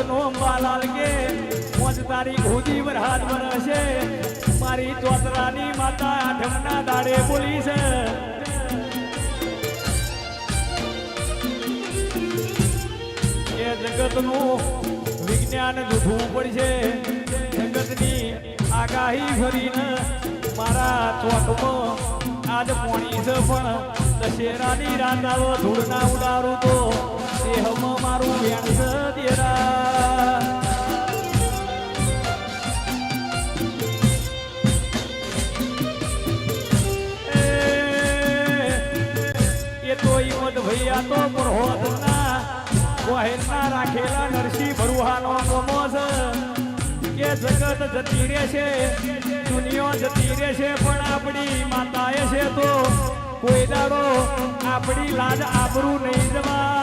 નો અંબાલાલ કે 5 તારીખ સુધી વરહાદ વરસે મારી ચોતરાની માતા આઠમના દાડે બોલી છે એ જગતનું વિજ્ઞાન જૂઠવું પડશે જગતની આગાહી ફરીને મારા ચોકમાં આજ પોણી છે પણ દશેરાની રાત આવો ધૂળના ઉડારું તો દેહમાં મારું વેણ છે દેરા એ તો ઈમત ભૈયા તો પ્રહોદના કોહેલના રાખેલા નરસિંહ ભરુહાનો કોમો છે કે જગત જતી રહેશે દુનિયા જતી રહેશે પણ આપણી માતાએ છે તો કોઈ દાડો આપણી લાજ આબરૂ નહીં જવા